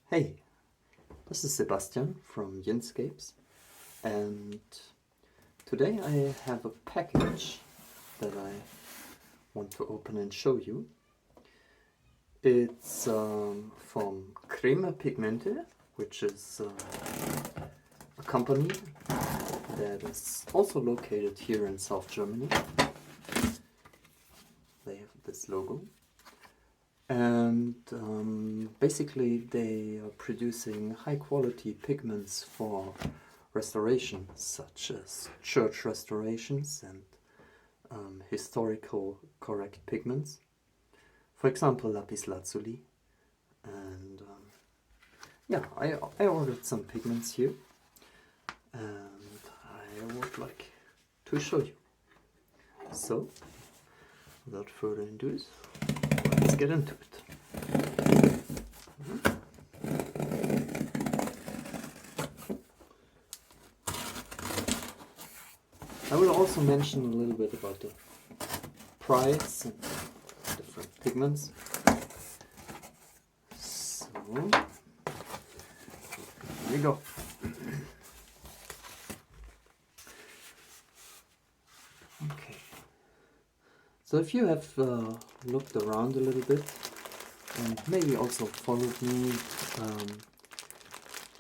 Hey, this is Sebastian from Yinscapes, and today I have a package that I want to open and show you. It's from Kremer Pigmente, which is a company that is also located here in South Germany. They have this logo. And basically they are producing high quality pigments for restoration, such as church restorations and historical correct pigments. For example, lapis lazuli. And yeah, I ordered some pigments here and I would like to show you. So, without further ado, let's get into it. I will also mention a little bit about the price and different pigments. So, here we go. Okay. So if you have looked around a little bit and maybe also followed me,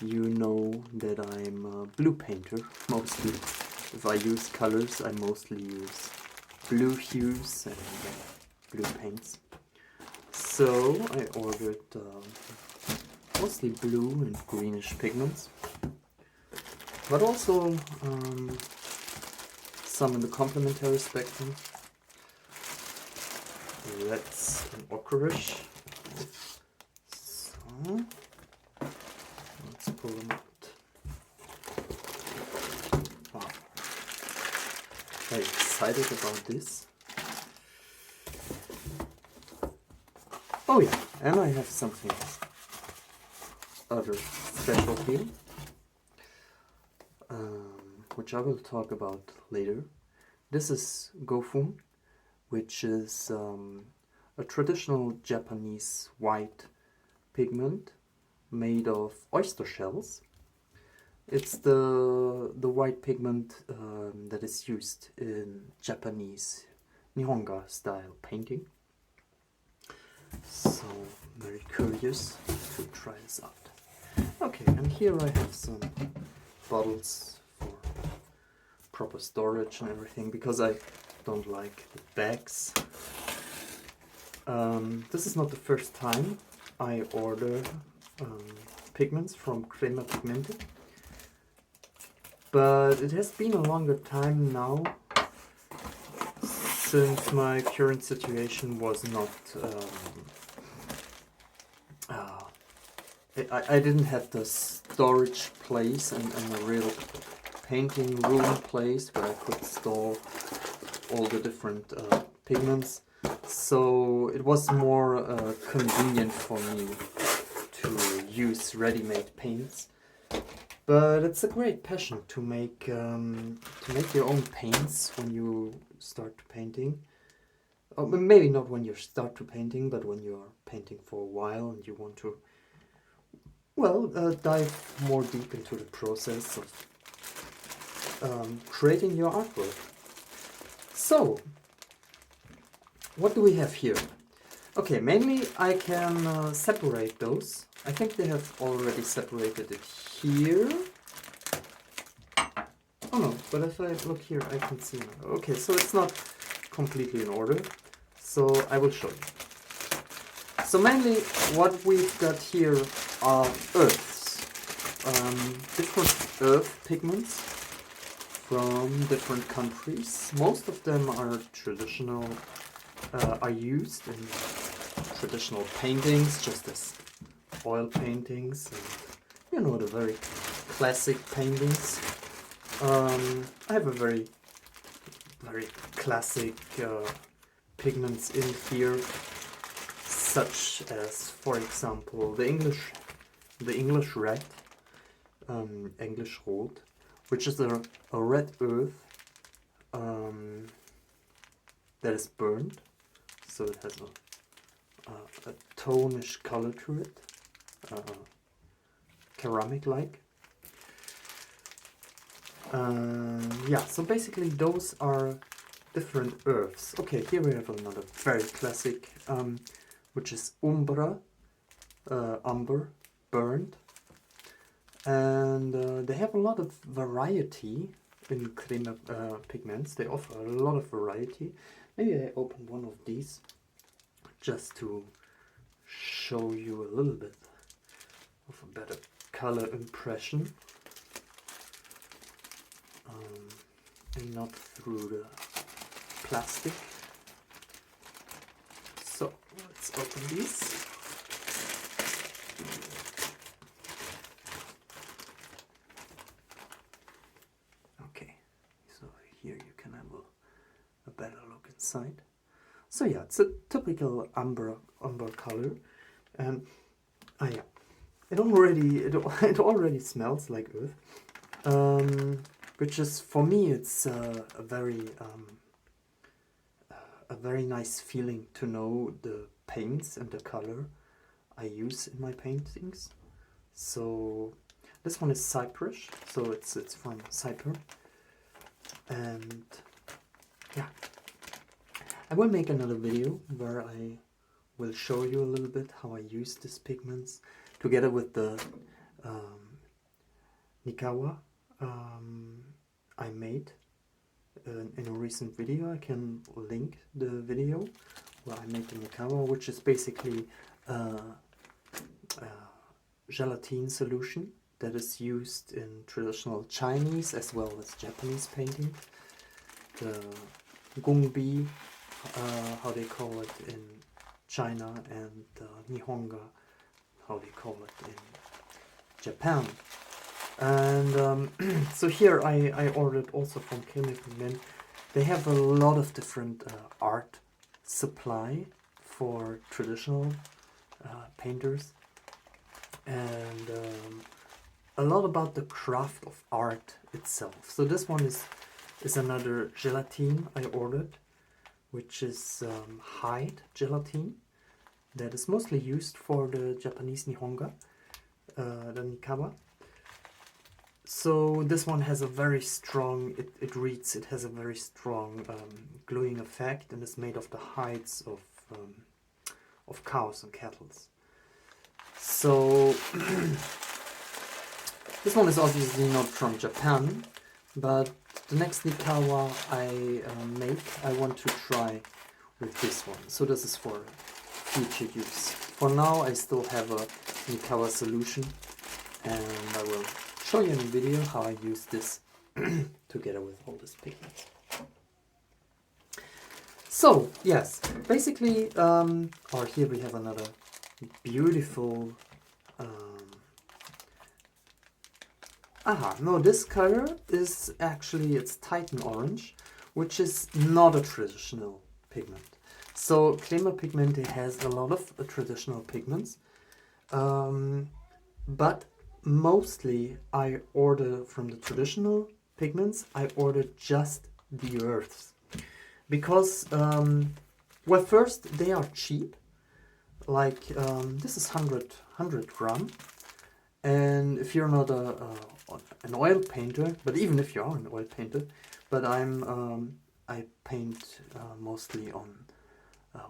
you know that I'm a blue painter mostly. If I use colors, I mostly use blue hues and blue paints. So I ordered mostly blue and greenish pigments, but also some in the complementary spectrum. That's an ochreish. So let's pull them out. Wow. Very excited about this. Oh yeah, and I have something other special here, which I will talk about later. This is Gofun, which is a traditional Japanese white pigment made of oyster shells. It's the white pigment that is used in Japanese Nihonga style painting. So very curious to try this out. Okay, and here I have some bottles for proper storage and everything, because I don't like the bags. This is not the first time I order pigments from Kremer Pigmente, but it has been a longer time now since my current situation was not I didn't have the storage place and a real painting room place where I could store all the different pigments, so it was more convenient for me to use ready-made paints. But it's a great passion to make your own paints when you start painting. Or maybe not when you start to painting, but when you're painting for a while and you want to, well, dive more deep into the process of creating your artwork. So, what do we have here? Okay, mainly I can separate those. I think they have already separated it here. Oh no, but if I look here I can see now. Okay, so it's not completely in order. So I will show you. So mainly what we've got here are earths. Different earth pigments from different countries. Most of them are traditional, are used in traditional paintings, just as oil paintings and, you know, the very classic paintings. I have a very classic pigments in here, such as, for example, the English red, English rot, which is a red earth that is burned, so it has a tonish color to it. ceramic-like. Yeah, so basically those are different earths. Okay, here we have another very classic, which is umber, burnt. And they have a lot of variety in Kremer pigments. They offer a lot of variety. Maybe I open one of these just to show you a little bit of a better color impression. And not through the plastic. So let's open these. Okay, so here you can have a better look inside. So yeah, it's a typical umber color, and yeah, it already smells like earth. Which is, for me, it's a very nice feeling to know the paints and the color I use in my paintings. So this one is Cyprus, so it's from Cyprus, and yeah, I will make another video where I will show you a little bit how I use these pigments together with the Nihonga I made in a recent video. I can link the video where I made the Nihonga, which is basically gelatin solution that is used in traditional Chinese as well as Japanese painting. The Gongbi, how they call it in China, and Nihonga, how they call it in Japan. And so here I ordered also from Kremer. They have a lot of different art supply for traditional painters, and a lot about the craft of art itself. So this one is another gelatin I ordered, which is hide gelatin that is mostly used for the Japanese Nihonga, the Nihonga. So this one has a very strong, it has a very strong gluing effect, and is made of the hides of cows and cattle. So this one is obviously not from Japan, but the next Nihonga I want to try with this one. So this is for future use. For now I still have a Nihonga solution, and I will show you in a video how I use this together with all this pigments. So yes, basically, or here we have another beautiful. No, this color is actually, it's Titan orange, which is not a traditional pigment. So Kremer Pigmente has a lot of traditional pigments, but mostly I order from the traditional pigments, I order just the earths. Because, well, first, they are cheap. Like, this is 100 gram. And if you're not an oil painter, but even if you are an oil painter, but I paint mostly on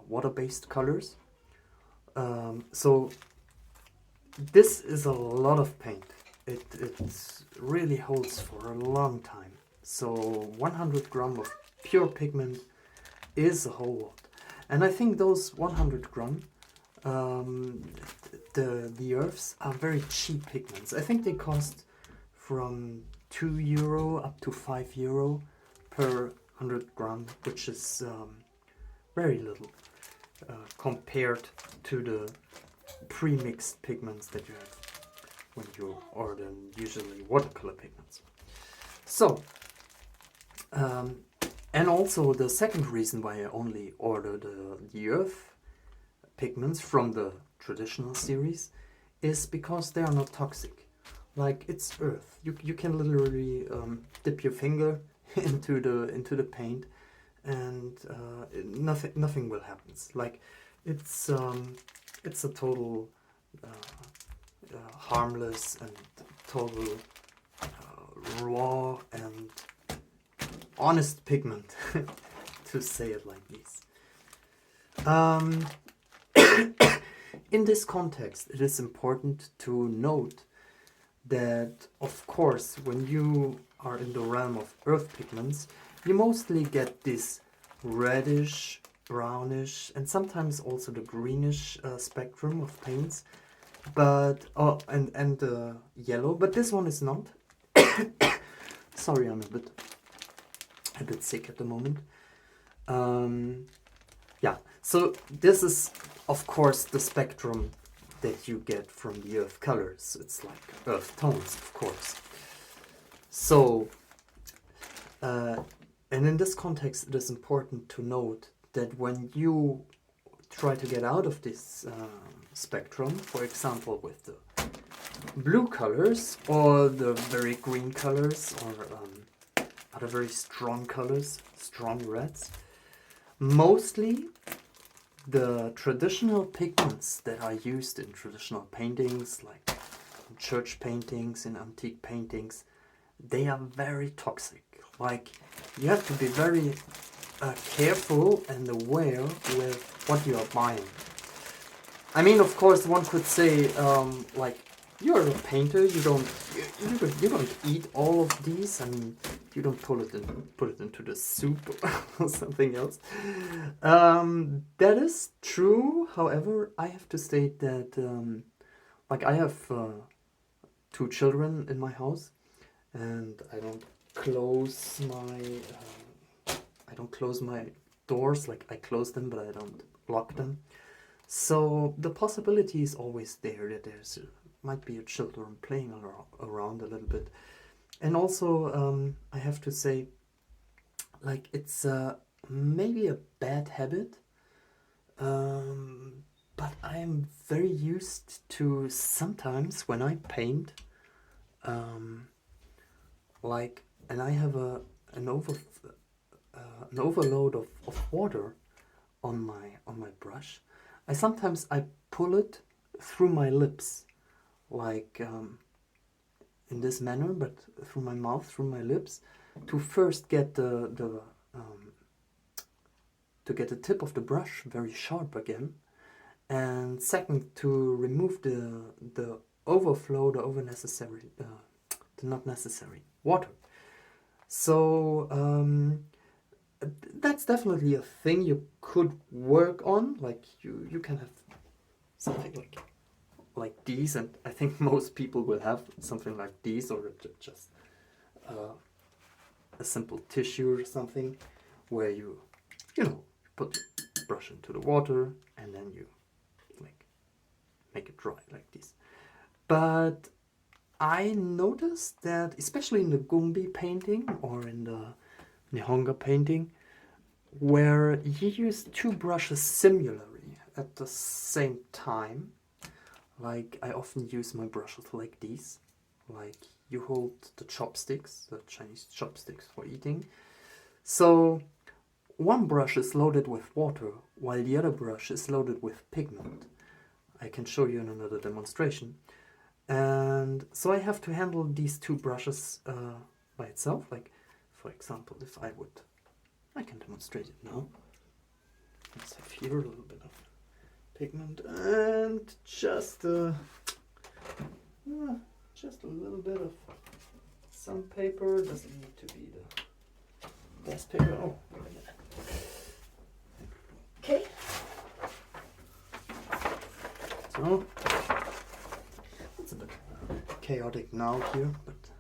water-based colors. So this is a lot of paint. It really holds for a long time. So 100 gram of pure pigment is a whole lot. And I think those 100 gram, the earths are very cheap pigments. I think they cost from €2 up to €5 per 100 gram, which is very little compared to the pre-mixed pigments that you have when you order usually watercolor pigments. So, and also the second reason why I only order the earth pigments from the traditional series is because they are not toxic. Like, it's earth. You can literally dip your finger into the paint, and nothing will happen. Like, it's a total harmless and total raw and honest pigment, to say it like this. In this context, it is important to note that, of course, when you are in the realm of earth pigments, you mostly get this reddish, brownish, and sometimes also the greenish spectrum of paints, but and yellow. But this one is not. Sorry, I'm a bit sick at the moment. Yeah, so this is, of course, the spectrum that you get from the earth colors. It's like earth tones, of course. So, and in this context, it is important to note that when you try to get out of this spectrum, for example, with the blue colors or the very green colors or other very strong colors, strong reds, mostly the traditional pigments that are used in traditional paintings, like in church paintings, in antique paintings, they are very toxic. Like, you have to be very careful and aware with what you are buying. I mean, of course, one could say, like, you're a painter, you don't eat all of these. I mean, you don't put it into the soup or something else. That is true. However, I have to state that, like, I have 2 children in my house, and I don't close my doors. Like, I close them, but I don't lock them. So the possibility is always there that there's might be a children playing around a little bit. And also, I have to say, like, it's maybe a bad habit, but I am very used to sometimes when I paint, like, and I have an overload of water on my brush. I pull it through my lips, like in this manner, but through my mouth, through my lips, to first get the tip of the brush very sharp again, and second, to remove the overflow, the not necessary water. So that's definitely a thing you could work on. Like, you can have something like these, and I think most people will have something like these, or just a simple tissue or something, where you put the brush into the water and then you like make it dry like this. But I noticed that, especially in the Gongbi painting or in the Nihonga painting, where you use 2 brushes similarly at the same time. Like, I often use my brushes like these. Like, you hold the chopsticks, the Chinese chopsticks for eating. So one brush is loaded with water, while the other brush is loaded with pigment. I can show you in another demonstration. And so I have to handle these 2 brushes by itself. Like, for example, if I can demonstrate it now. Let's have here a little bit of pigment and just a little bit of some paper. Doesn't need to be the best paper. Oh, wait a minute. Okay. So it's a bit chaotic now here, but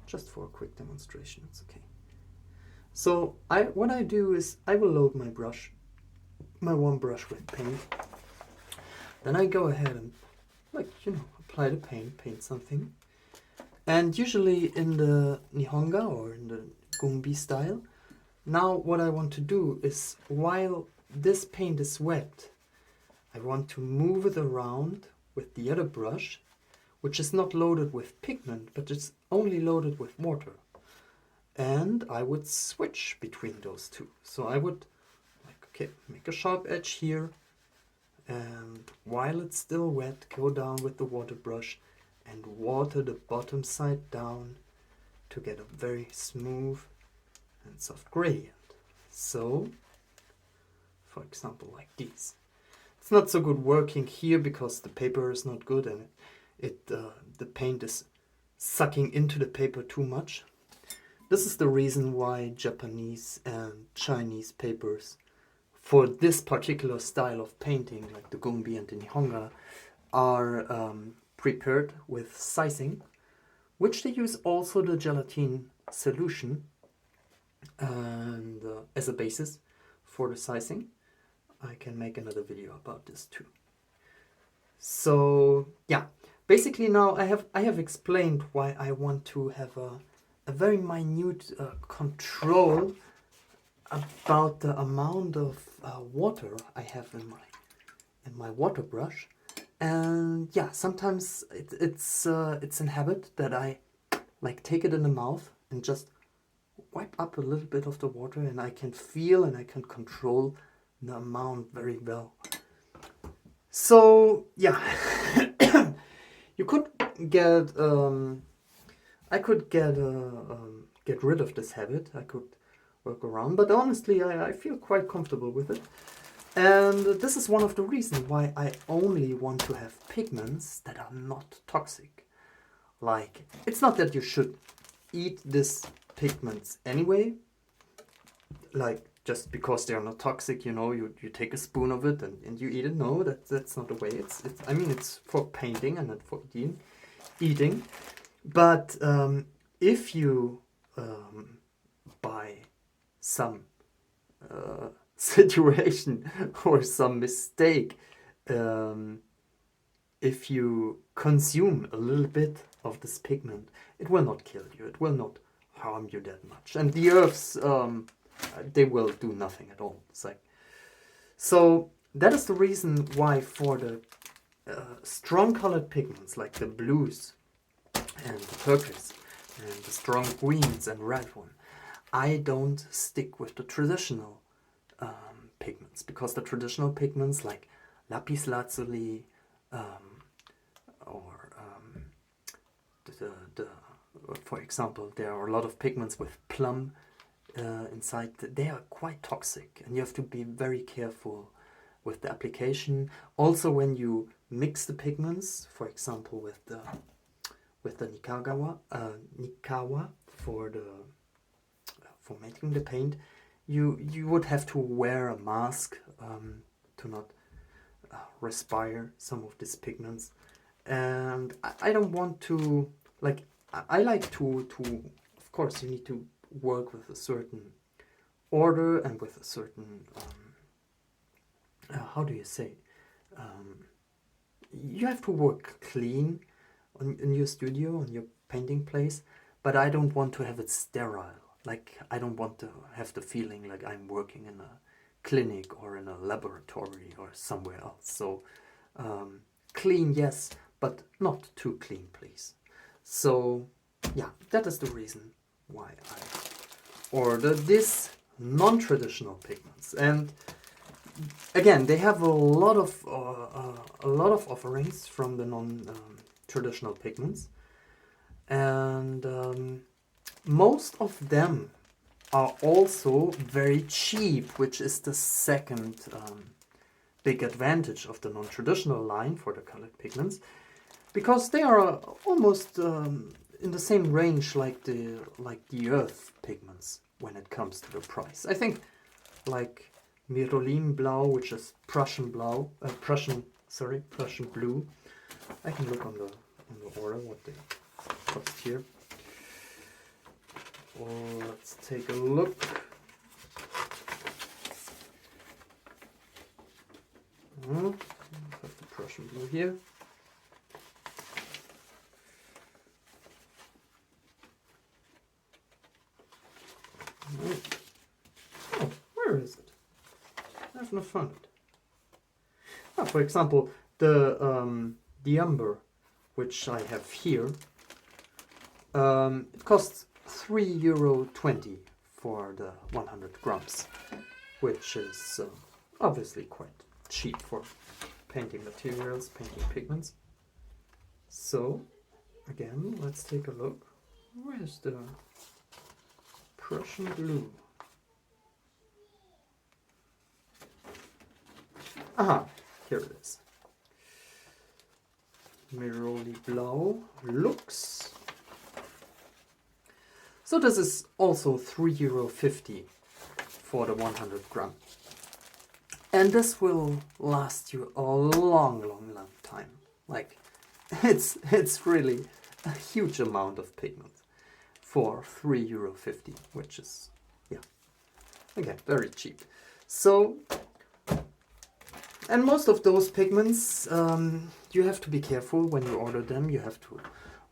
just for a quick demonstration, it's okay. So what I do is I will load my one brush with paint. Then I go ahead and, like, apply the paint something. And usually in the Nihonga or in the Gongbi style, now what I want to do is, while this paint is wet, I want to move it around with the other brush, which is not loaded with pigment, but it's only loaded with water. And I would switch between those 2. So I would, like, okay, make a sharp edge here, and while it's still wet, go down with the water brush and water the bottom side down to get a very smooth and soft gradient. So, for example, like these. It's not so good working here because the paper is not good and the paint is sucking into the paper too much. This is the reason why Japanese and Chinese papers for this particular style of painting, like the Gongbi and the Nihonga, are prepared with sizing, which they use also the gelatin solution and as a basis for the sizing. I can make another video about this too. So yeah, basically now I have explained why I want to have a very minute control about the amount of water I have in my water brush. And yeah, sometimes it's in habit that I like take it in the mouth and just wipe up a little bit of the water, and I can feel and I can control the amount very well. So yeah, you could get I could get rid of this habit. I could work around, but honestly I feel quite comfortable with it. And this is one of the reasons why I only want to have pigments that are not toxic. Like, it's not that you should eat these pigments anyway, like just because they are not toxic, you know, you take a spoon of it and you eat it. No, that's not the way. I mean, it's for painting and not for eating. But if you by some situation or some mistake, if you consume a little bit of this pigment, it will not kill you, it will not harm you that much, and the herbs, they will do nothing at all. It's like, so that is the reason why for the strong colored pigments like the blues and the turquoise and the strong greens and red one, I don't stick with the traditional pigments, because the traditional pigments like lapis lazuli or for example, there are a lot of pigments with plum inside. They are quite toxic, and you have to be very careful with the application. Also, when you mix the pigments, for example, with the Nikawa for making the paint, you would have to wear a mask to not respire some of these pigments. And I don't want to, like, I like to of course you need to work with a certain order and with a certain how do you say, you have to work clean in your studio, on your painting place, but I don't want to have it sterile. Like, I don't want to have the feeling like I'm working in a clinic or in a laboratory or somewhere else. So clean, yes, but not too clean, please. So yeah, that is the reason why I ordered this non-traditional pigments. And again, they have a lot of offerings from the non-traditional pigments, and most of them are also very cheap, which is the second big advantage of the non-traditional line for the colored pigments, because they are almost in the same range like the earth pigments when it comes to the price. I think like Myrolin Blau, which is Prussian blue. I can look on the order what they cost here. Oh, let's take a look. I have the Prussian blue here. Oh, where is it? I have not found it. Oh, for example, the umber, which I have here, it costs €3.20 for the 100 grams, which is obviously quite cheap for painting materials, painting pigments. So again, let's take a look. Where's the Prussian blue? Aha, here it is. Meroli Blau Lux. So this is also €3.50 for the 100 gram. And this will last you a long time. Like, it's really a huge amount of pigment for €3.50, which is, yeah, again, very cheap. So, and most of those pigments, you have to be careful when you order them. You have to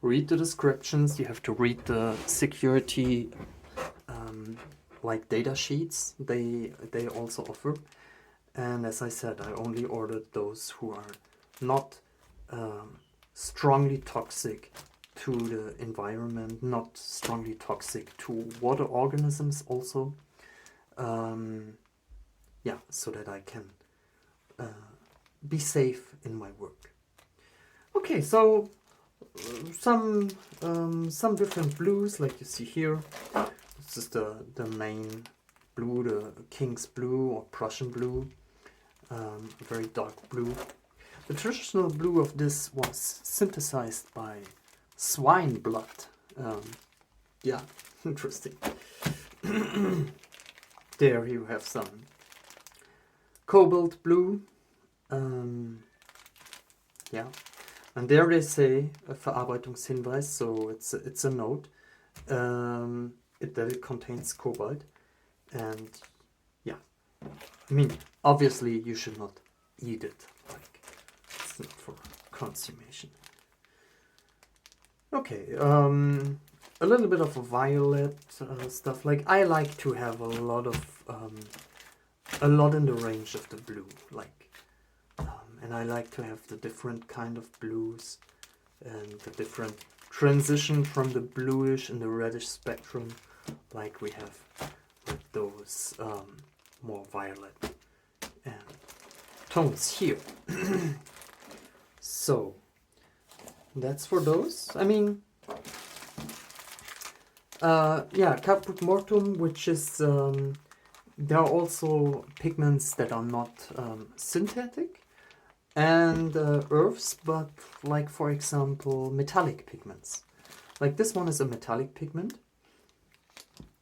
read the descriptions, you have to read the security like data sheets they also offer. And as I said, I only ordered those who are not strongly toxic to the environment, not strongly toxic to water organisms also. Yeah, so that I can be safe in my work. Okay, so some different blues, like you see here. This is the main blue, the King's blue or Prussian blue, very dark blue. The traditional blue of this was synthesized by swine blood. Yeah, interesting. There you have some cobalt blue. Yeah, and there they say a Verarbeitungshinweis, so it's a note that it contains cobalt, and yeah, I mean obviously you should not eat it, like it's not for consummation. Okay, a little bit of violet stuff. Like I like to have a lot in the range of the blue, like. And I like to have the different kind of blues and the different transition from the bluish and the reddish spectrum, like we have with those more violet and tones here. So that's for those. I mean, yeah, Caput Mortuum, which is there are also pigments that are not synthetic. And earths, but like for example metallic pigments. Like this one is a metallic pigment.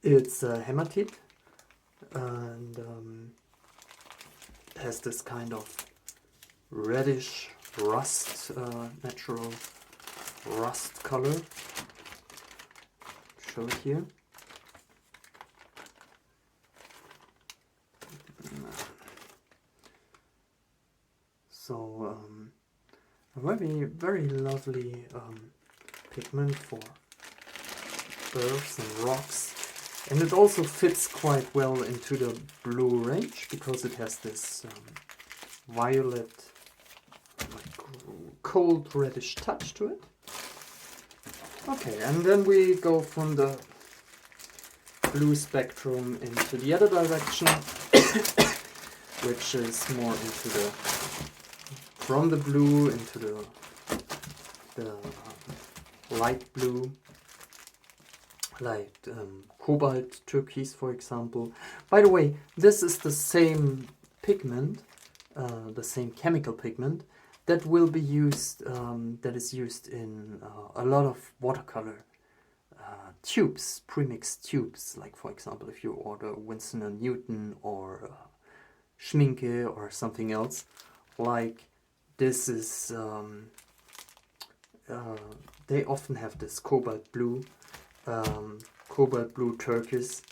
It's hematite and has this kind of reddish rust, natural rust color. Show it here. So a very lovely pigment for earths and rocks, and it also fits quite well into the blue range because it has this violet, like cold reddish touch to it. Okay, and then we go from the blue spectrum into the other direction, which is more into the from the blue into the light blue, like cobalt turquoise, for example. By the way, this is the same pigment, the same chemical pigment that will be used, that is used in a lot of watercolor tubes, premixed tubes. Like for example, if you order Winston & Newton or Schminke or something else, like this is, they often have this cobalt blue turquoise.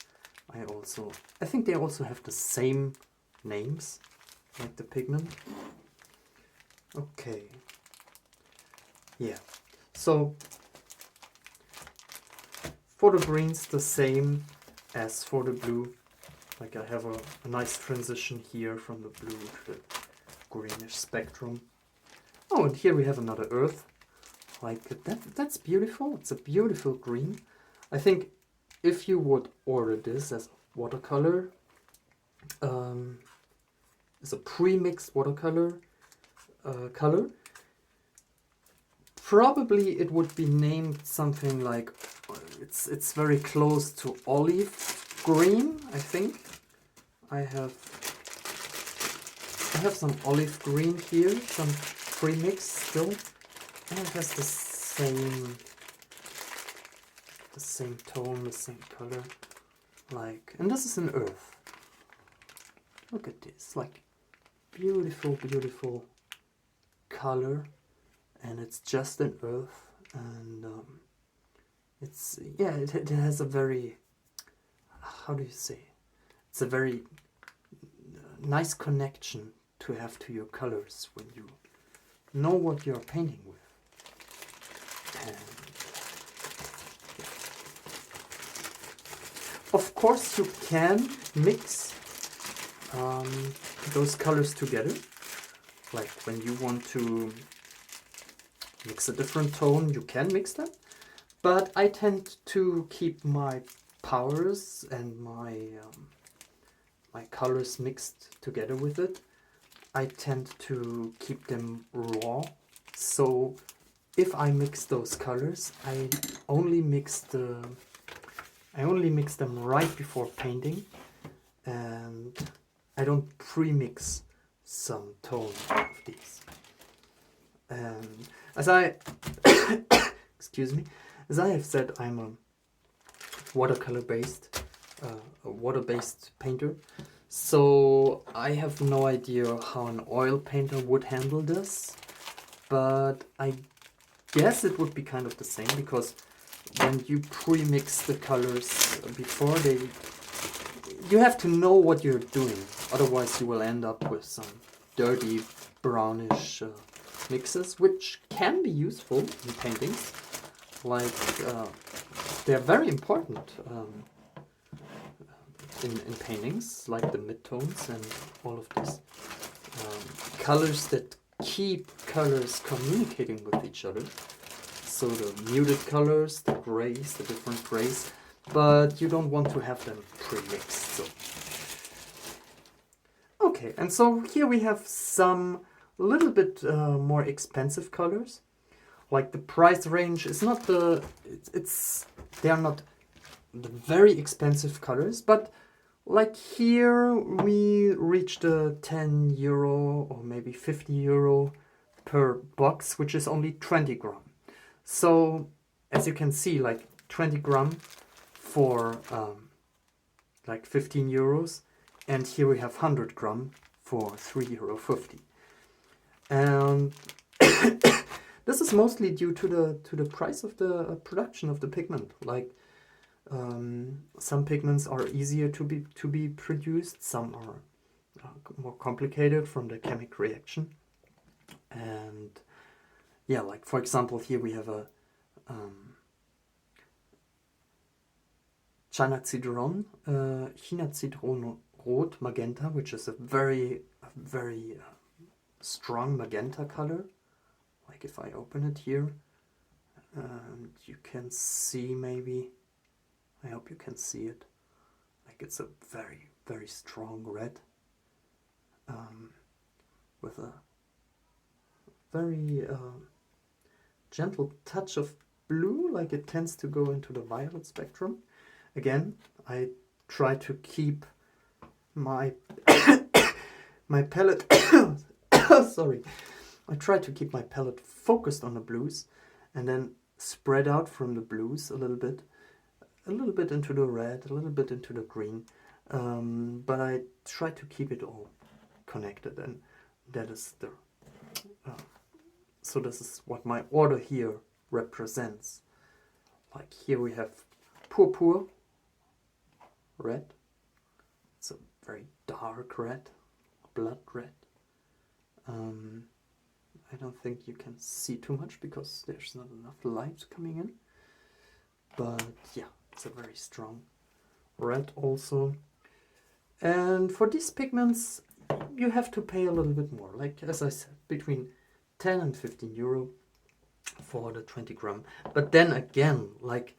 I think they also have the same names, like the pigment. Okay, yeah, so for the greens the same as for the blue. Like I have a nice transition here from the blue to the greenish spectrum. Oh, and here we have another earth. Like that's beautiful. It's a beautiful green. I think if you would order this as watercolor, as a pre-mixed watercolor, color. Probably it would be named something like, it's very close to olive green, I think. I have some olive green here, some pre-mix still, and it has the same tone, the same color, like, and this is an earth. Look at this, like, beautiful, beautiful color, and it's just an earth, and it's, yeah, it has a very, how do you say, it's a very nice connection to have to your colors when you know what you're painting with. And of course you can mix those colors together, like when you want to mix a different tone, you can mix them, but I tend to keep my powers and my colors mixed together with it. I tend to keep them raw, so if I mix those colors, I only mix them right before painting, and I don't pre-mix some tones of these. And as I excuse me, as I have said, I'm a water-based painter, so I have no idea how an oil painter would handle this, but I guess it would be kind of the same, because when you pre-mix the colors before you have to know what you're doing, otherwise you will end up with some dirty brownish mixes, which can be useful in paintings. Like, they're very important in paintings, like the midtones and all of these colors that keep colors communicating with each other. So the muted colors, the grays, the different grays, but you don't want to have them pre-mixed. So. Okay, and so here we have some little bit more expensive colors. Like the price range is not they are not the very expensive colors, but like here we reached the 10 euro or maybe 50 euro per box, which is only 20 gram. So as you can see, like 20 gram for like 15 euros, and here we have 100 gram for €3.50. And this is mostly due to the price of the production of the pigment. Like some pigments are easier to be produced, some are more complicated from the chemical reaction. And yeah, like for example, here we have a China Citron Rot Magenta, which is a very strong magenta color. Like if I open it here, and you can see, maybe, I hope you can see it, like it's a very strong red with a very gentle touch of blue, like it tends to go into the violet spectrum. Again, I try to keep my my palette sorry, I try to keep my palette focused on the blues, and then spread out from the blues a little bit into the red, a little bit into the green, but I try to keep it all connected, and that is the so this is what my order here represents. Like here we have purpur red. It's a very dark red, blood red. I don't think you can see too much because there's not enough light coming in. But yeah, it's a very strong red also. And for these pigments, you have to pay a little bit more. Like as I said, between 10 and 15 euro for the 20 gram. But then again, like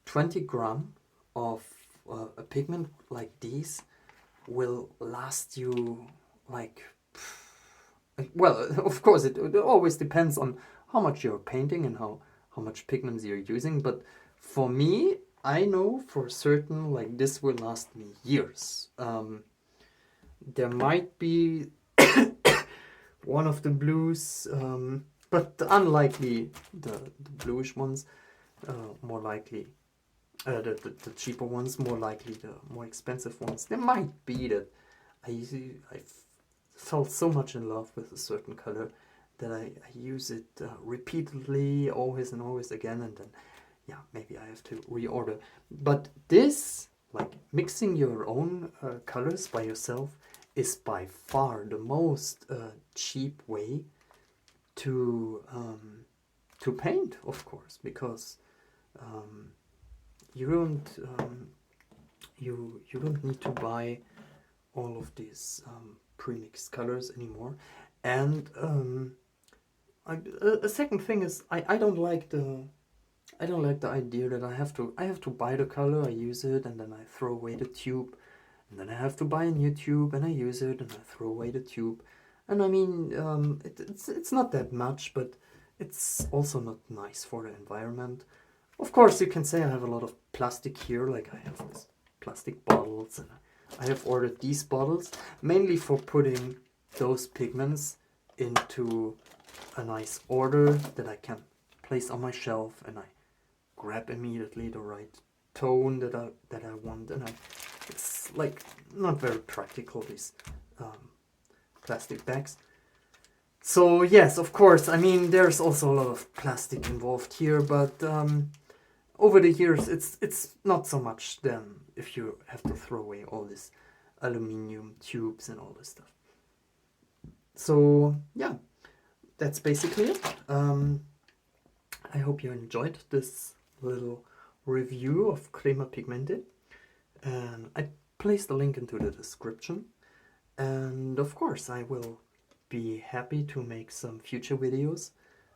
20 gram of a pigment like these will last you like a well, of course, it always depends on how much you're painting and how much pigments you're using. But for me, I know for certain, like, this will last me years. There might be one of the blues, but unlikely the bluish ones, more likely the cheaper ones, more likely the more expensive ones. There might be that I felt so much in love with a certain color that I use it repeatedly, always and always again, and then, yeah, maybe I have to reorder. But this, like, mixing your own colors by yourself is by far the most cheap way to paint, of course, because you don't need to buy all of these pre-mixed colors anymore. And a second thing is I don't like the idea that I have to buy the color, I use it, and then I throw away the tube, and then I have to buy a new tube, and I use it, and I throw away the tube. And I mean, it's not that much, but it's also not nice for the environment. Of course, you can say I have a lot of plastic here, like I have this plastic bottles, and I have ordered these bottles mainly for putting those pigments into a nice order that I can place on my shelf, and I grab immediately the right tone that I want. And it's like not very practical, these plastic bags. So yes, of course, I mean, there's also a lot of plastic involved here, but over the years it's not so much then if you have to throw away all these aluminum tubes and all this stuff. So yeah, that's basically it. I hope you enjoyed this little review of Kremer Pigmente, and I placed a link into the description. And of course, I will be happy to make some future videos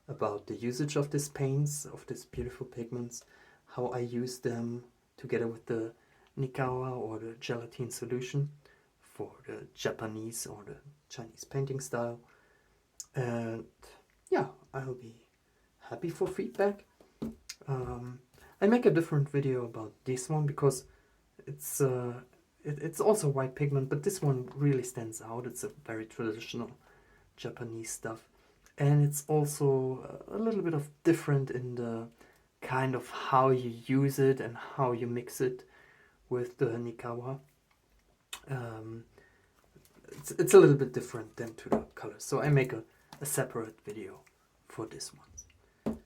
about the usage of these paints, of these beautiful pigments, how I use them together with the Nihonga or the gelatin solution for the Japanese or the Chinese painting style. And yeah, I'll be happy for feedback. I make a different video about this one because it's also white pigment, but this one really stands out. It's a very traditional Japanese stuff, and it's also a little bit of different in the kind of how you use it and how you mix it with the Nihonga. It's a little bit different than to the colors, so I make a separate video for this one.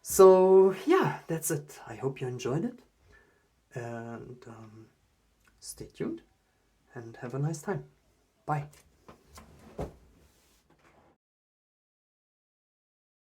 So yeah, that's it. I hope you enjoyed it, and stay tuned and have a nice time. Bye.